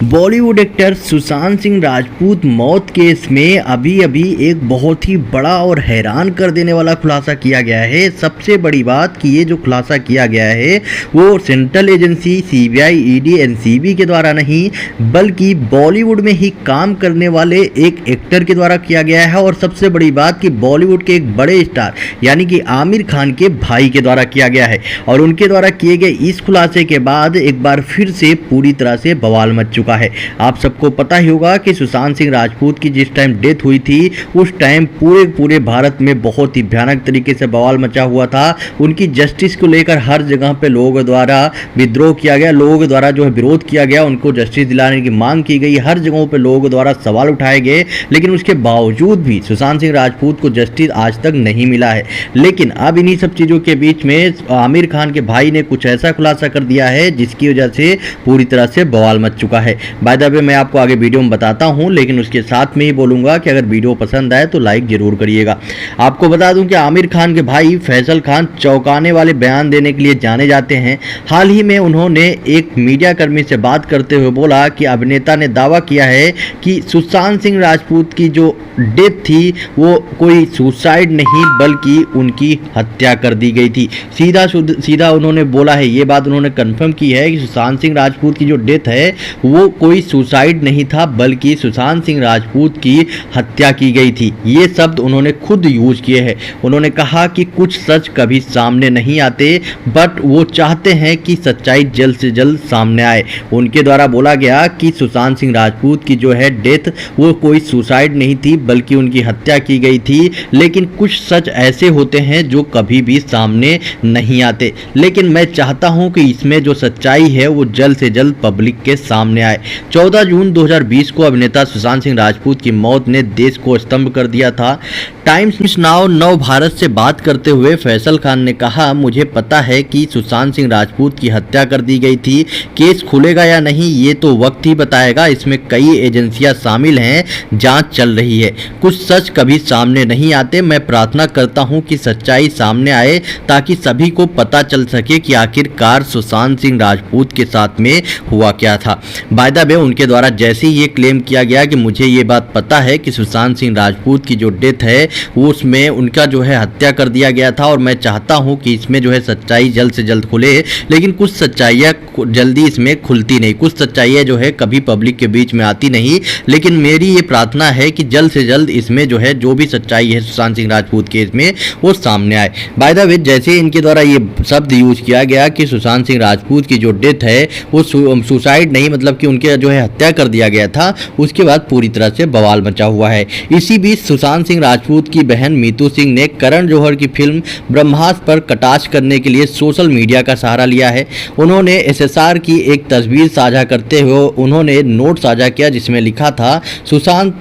Bollywood actor Sushant Singh Rajput मौत case में अभी अभी एक बहुत ही बड़ा और हैरान कर देने वाला खुलासा किया गया है। सबसे बड़ी बात कि ये जो खुलासा किया गया है वो central agency CBI, ED, NCB के द्वारा नहीं बल्कि बॉलीवुड में ही काम करने वाले एक एक्टर के द्वारा किया गया है। और सबसे बड़ी बात कि बॉलीवुड के एक बड़े स्टार यानी कि आमिर खान के भाई के द्वारा किया गया है। और उनके द्वारा किए गए इस खुलासे के बाद एक बार फिर से पूरी तरह से बवाल मच चुका है। आप सबको पता ही होगा कि सुशांत सिंह राजपूत की जिस टाइम डेथ हुई थी उस टाइम पूरे भारत में बहुत ही भयानक तरीके से बवाल मचा हुआ था। उनकी जस्टिस को लेकर हर जगह पे लोगों द्वारा विद्रोह किया गया, लोगों द्वारा जो है विरोध किया गया, उनको जस्टिस दिलाने की मांग की गई, हर जगहों पे लोगों द्वारा सवाल उठाए गए। लेकिन उसके बावजूद भी सुशांत सिंह राजपूत को जस्टिस आज तक नहीं मिला है। लेकिन अब इन्हीं सब चीज़ों के बीच में आमिर खान के भाई ने कुछ ऐसा खुलासा कर दिया है जिसकी वजह से पूरी तरह से बवाल मच चुका है। बाय द वे मैं आपको आगे वीडियो में बताता हूं, लेकिन उसके साथ में ही बोलूंगा कि अगर वीडियो पसंद आए तो लाइक जरूर करिएगा। आपको बता दूं कि आमिर खान के भाई फैसल खान चौंकाने वाले बयान देने के लिए जाने जाते हैं। हाल ही में उन्होंने एक मीडिया कर्मी से बात करते हुए बोला कि अभिनेता ने दावा किया है कि सुशांत सिंह राजपूत की जो डेथ थी वो कोई सुसाइड नहीं बल्कि उनकी हत्या कर दी गई थी। सीधा उन्होंने बोला है, ये बात उन्होंने कंफर्म की है कि सुशांत सिंह राजपूत की जो डेथ है वो कोई सुसाइड नहीं था बल्कि सुशांत सिंह राजपूत की हत्या की गई थी। ये शब्द उन्होंने खुद यूज किए हैं। उन्होंने कहा कि कुछ सच कभी सामने नहीं आते बट वो चाहते हैं कि सच्चाई जल्द से जल्द सामने आए। उनके द्वारा बोला गया कि सुशांत सिंह राजपूत की जो है डेथ वो कोई सुसाइड नहीं थी बल्कि उनकी हत्या की गई थी। लेकिन कुछ सच ऐसे होते हैं जो कभी भी सामने नहीं आते। लेकिन मैं चाहता हूं कि इसमें जो सच्चाई है वो जल्द से जल्द पब्लिक के सामने आए। 14 जून 2020 को अभिनेता सुशांत सिंह राजपूत की मौत ने देश को स्तंभ कर दिया था। टाइम्स नाउ नव भारत से बात करते हुए फैसल खान ने कहा, मुझे पता है कि सुशांत सिंह राजपूत की हत्या कर दी गई थी। केस खुलेगा या नहीं ये तो वक्त ही बताएगा। इसमें कई एजेंसियां शामिल हैं, जांच चल रही है। कुछ सच कभी सामने नहीं आते। मैं प्रार्थना करता हूं कि सच्चाई सामने आए ताकि सभी को पता चल सके कि आखिरकार सुशांत सिंह राजपूत के साथ में हुआ क्या था। बाय द वे उनके द्वारा जैसे ही ये क्लेम किया गया कि मुझे ये बात पता है कि सुशांत सिंह राजपूत की जो डेथ है वो उसमें उनका जो है हत्या कर दिया गया था और मैं चाहता हूं कि इसमें जो है सच्चाई जल्द से जल्द खुले। लेकिन कुछ सच्चाइयाँ जल्दी इसमें खुलती नहीं, कुछ सच्चाइयाँ जो है कभी पब्लिक के बीच में आती नहीं। लेकिन मेरी ये प्रार्थना है कि जल्द से जल्द इसमें जो है जो भी सच्चाई है सुशांत सिंह राजपूत केस में वो सामने आए। बाय द वे जैसे इनके द्वारा ये शब्द यूज किया गया कि सुशांत सिंह राजपूत की जो डेथ है वो सुसाइड नहीं मतलब कि उनके जो है हत्या कर दिया गया था, उसके बाद पूरी तरह से बवाल मचा हुआ है। इसी बीच सुशांत सिंह राजपूत की बहन मीतू सिंह ने करण जौहर की फिल्म ब्रह्मास्त्र पर कटाक्ष करने के लिए सोशल मीडिया का सहारा लिया है। उन्होंने एसएसआर की एक तस्वीर साझा करते हुए उन्होंने नोट साझा किया जिसमें लिखा था, सुशांत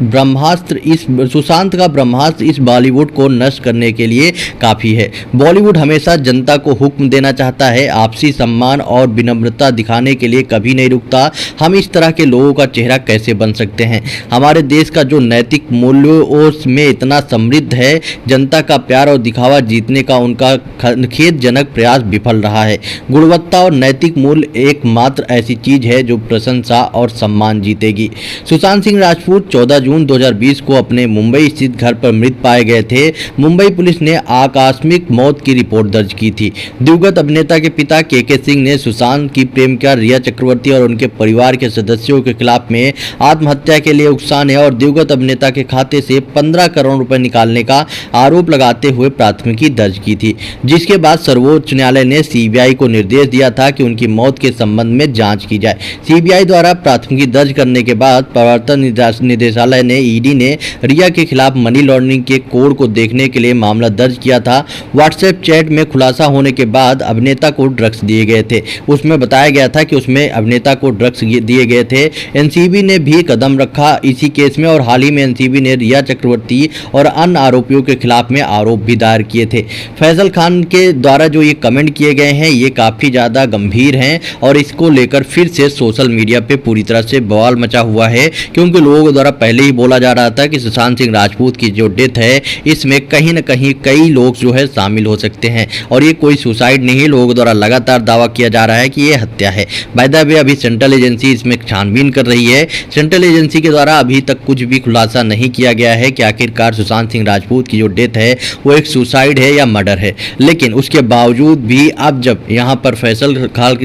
का ब्रह्मास्त्र इस बॉलीवुड को नष्ट करने के लिए काफी है। बॉलीवुड हमेशा जनता को हुक्म देना चाहता है, आपसी सम्मान और विनम्रता दिखाने के लिए कभी नहीं रुकता। हम इस तरह के लोगों का चेहरा कैसे बन सकते हैं। हमारे देश का जो नैतिक मूल्यों में इतना समृद्ध है, जनता का प्यार और दिखावा जीतने का उनका खेदजनक प्रयास विफल रहा है। गुणवत्ता और नैतिक मूल्य एकमात्र ऐसी चीज है जो प्रशंसा और सम्मान जीतेगी। सुशांत सिंह राजपूत 14 जून 2020 को अपने मुंबई स्थित घर पर मृत पाए गए थे। मुंबई पुलिस ने आकस्मिक मौत की रिपोर्ट दर्ज की थी। दिवंगत अभिनेता के पिता के सिंह ने सुशांत की प्रेमिका रिया चक्रवर्ती और उनके परिवार के सदस्यों के खिलाफ में आत्महत्या के लिए उकसाने और दिवंगत अभिनेता के खाते से 15 करोड़ रुपए निकालने का आरोप लगाते हुए प्राथमिकी दर्ज की थी, जिसके बाद सर्वोच्च न्यायालय ने सीबीआई को निर्देश दिया था कि उनकी मौत के संबंध में जांच की जाए। सीबीआई द्वारा प्राथमिकी दर्ज करने के बाद प्रवर्तन निदेशालय ने ईडी ने रिया के खिलाफ मनी लॉन्ड्रिंग के कोड को देखने के लिए मामला दर्ज किया था। व्हाट्सएप चैट में खुलासा होने के बाद अभिनेता को ड्रग्स दिए गए थे। उसमें बताया गया था कि उसमें अभिनेता को ड्रग्स दिए गए थे। एनसीबी ने भी कदम रखा इसी केस में और हाल ही में एनसीबी ने रिया चक्रवर्ती और अन्य आरोपियों के खिलाफ में आरोप भी दायर किए थे। फैसल खान के द्वारा जो ये कमेंट किए गए हैं ये काफ़ी ज़्यादा गंभीर हैं और इसको लेकर फिर से सोशल मीडिया पे पूरी तरह से बवाल मचा हुआ है, क्योंकि लोगों द्वारा पहले ही बोला जा रहा था कि सुशांत सिंह राजपूत की जो डेथ है इसमें कहीं ना कहीं कई लोग जो है शामिल हो सकते हैं और ये कोई सुसाइड नहीं है। लोगों द्वारा लगातार दावा किया जा रहा है कि ये हत्या है। बाय द वे अभी सेंट्रल एजेंसी इसमें छानबीन कर रही है। सेंट्रल एजेंसी के द्वारा अभी तक कुछ भी खुलासा नहीं किया गया है कि आखिरकार सुशांत सिंह राजपूत की जो डेथ है वो एक सुसाइड है या मर्डर है। लेकिन उसके बावजूद भी अब जब यहाँ पर फैसल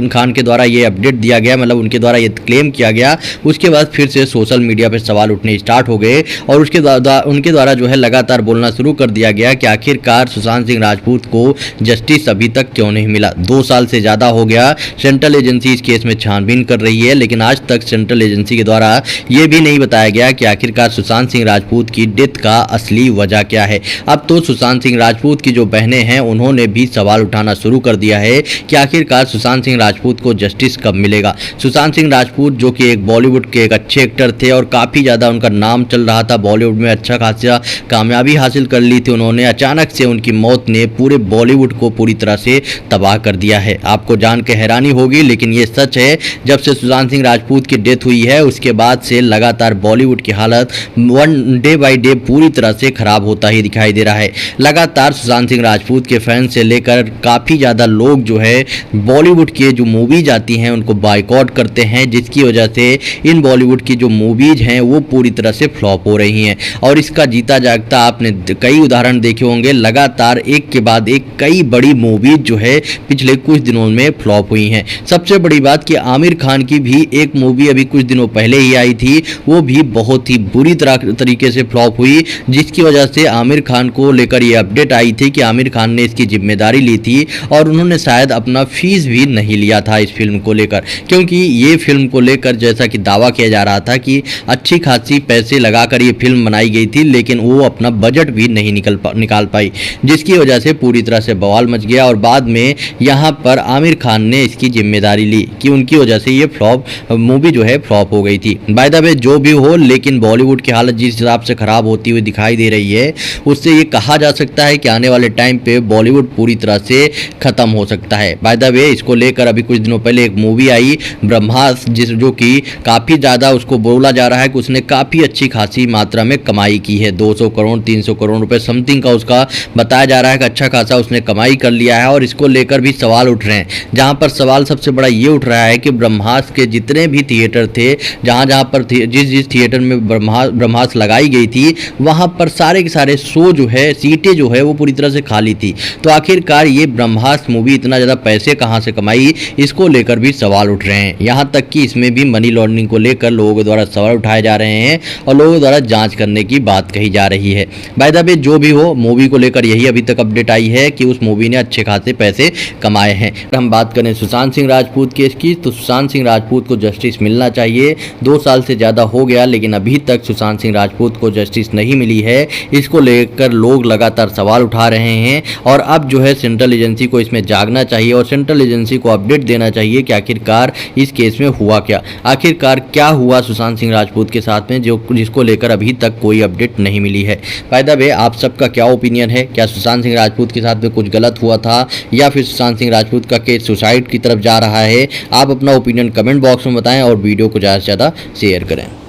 खान के द्वारा ये अपडेट दिया गया, मतलब उनके द्वारा ये क्लेम किया गया, उसके बाद फिर से सोशल मीडिया पर सवाल उठने स्टार्ट हो गए और उनके द्वारा जो है लगातार बोलना शुरू कर दिया गया कि आखिरकार सुशांत सिंह राजपूत को जस्टिस अभी तक क्यों नहीं मिला। 2 साल से ज़्यादा हो गया सेंट्रल एजेंसी इस केस में छानबीन कर रही है, लेकिन आज तक सेंट्रल एजेंसी के द्वारा ये भी नहीं बताया गया कि आखिरकार सुशांत सिंह राजपूत की डेथ का असली वजह क्या है। अब तो सुशांत सिंह राजपूत की जो बहनें हैं उन्होंने भी सवाल उठाना शुरू कर दिया है कि आखिरकार सुशांत सिंह राजपूत को जस्टिस कब मिलेगा। सुशांत सिंह राजपूत जो कि एक बॉलीवुड के एक अच्छे एक्टर थे और काफ़ी ज़्यादा उनका नाम चल रहा था, बॉलीवुड में अच्छा खासा कामयाबी हासिल कर ली थी उन्होंने, अचानक से उनकी मौत ने पूरे बॉलीवुड को पूरी तरह से तबाह कर दिया है। आपको जान के हैरानी होगी लेकिन ये सच है, जब से सुशांत सिंह राजपूत की डेथ हुई है उसके बाद से लगातार बॉलीवुड की हालत डे बाय डे पूरी तरह से खराब होता ही दिखाई दे रहा है। लगातार सुशांत सिंह राजपूत के फैन से लेकर काफ़ी ज़्यादा लोग जो है बॉलीवुड के जो मूवीज आती हैं उनको बायकॉट करते हैं, जिसकी वजह से इन बॉलीवुड की जो मूवीज हैं वो पूरी तरह से फ्लॉप हो रही हैं। और इसका जीता जागता आपने कई उदाहरण देखे होंगे, लगातार एक के बाद एक कई बड़ी मूवीज जो है पिछले कुछ दिनों में फ्लॉप हुई हैं। सबसे बड़ी बात कि आमिर खान की भी एक मूवी अभी कुछ दिनों पहले ही आई थी, वो भी बहुत ही बुरी तरीके से फ्लॉप हुई, जिसकी वजह से आमिर खान को लेकर ये अपडेट आई थी कि आमिर खान ने इसकी जिम्मेदारी ली थी और उन्होंने शायद अपना फीस भी नहीं लिया था इस फिल्म को लेकर, क्योंकि ये फिल्म को लेकर जैसा कि दावा किया जा रहा था कि अच्छी खासी पैसे लगाकर ये फिल्म बनाई गई थी, लेकिन वो अपना बजट भी नहीं निकाल पाई, जिसकी वजह से पूरी तरह से बवाल मच गया। और बाद में यहाँ पर आमिर खान ने इसकी जिम्मेदारी ली कि उनकी वजह से ये मूवी जो है फ्लॉप हो गई थी। बाय द वे जो भी हो, लेकिन बॉलीवुड की हालत जिस हिसाब से खराब होती हुई दिखाई दे रही है उससे ये कहा जा सकता है कि आने वाले टाइम पे बॉलीवुड पूरी तरह से खत्म हो सकता है। बाय द वे इसको लेकर अभी कुछ दिनों पहले एक मूवी आई ब्रह्मास्त्र, जो कि काफ़ी ज़्यादा उसको बोला जा रहा है कि उसने काफ़ी अच्छी खासी मात्रा में कमाई की है, 200 करोड़ 300 करोड़ रुपए समथिंग का उसका बताया जा रहा है कि अच्छा खासा उसने कमाई कर लिया है। और इसको लेकर भी सवाल उठ रहे हैं, जहां पर सवाल सबसे बड़ा ये उठ रहा है कि ब्रह्मास्त्र के जितने भी थिएटर थे, जहां पर जिस थिएटर में ब्रह्मास्त्र लगाई गई थी वहां पर सारे के सारे शो जो है, सीटें जो है वो पूरी तरह से खाली थी। तो आखिरकार ये ब्रह्मास्त्र मूवी इतना ज़्यादा पैसे कहाँ से कमाई, इसको लेकर भी सवाल उठ रहे हैं। यहाँ तक कि इसमें भी मनी लॉन्ड्रिंग को लेकर लोगों के द्वारा सवाल उठाए जा रहे हैं और लोगों द्वारा जांच करने की बात कही जा रही है। बाय द वे जो भी हो, मूवी को लेकर यही अभी तक अपडेट आई है कि उस मूवी ने अच्छे खासे पैसे कमाए हैं। हम बात करें सुशांत सिंह राजपूत केस की, तो सुशांत सिंह राजपूत को जस्टिस मिलना चाहिए। 2 साल से ज़्यादा हो गया लेकिन अभी तक सुशांत सिंह राजपूत को जस्टिस नहीं मिली है। इसको लेकर लोग लगातार सवाल उठा रहे हैं और अब जो है सेंट्रल एजेंसी को इसमें जागना चाहिए और सेंट्रल एजेंसी को अपडेट देना चाहिए कि आखिरकार इस केस में हुआ क्या, आखिरकार क्या हुआ सुशांत सिंह राजपूत के साथ में, जिसको लेकर अभी तक कोई अपडेट नहीं मिली है। बाय द वे आप सबका क्या ओपिनियन है, क्या सुशांत सिंह राजपूत के साथ में कुछ गलत हुआ था या फिर सुशांत सिंह राजपूत का केस सुसाइड की तरफ जा रहा है? आप अपना ओपिनियन कमेंट बॉक्स में बताएं और वीडियो को ज़्यादा से ज़्यादा शेयर करें।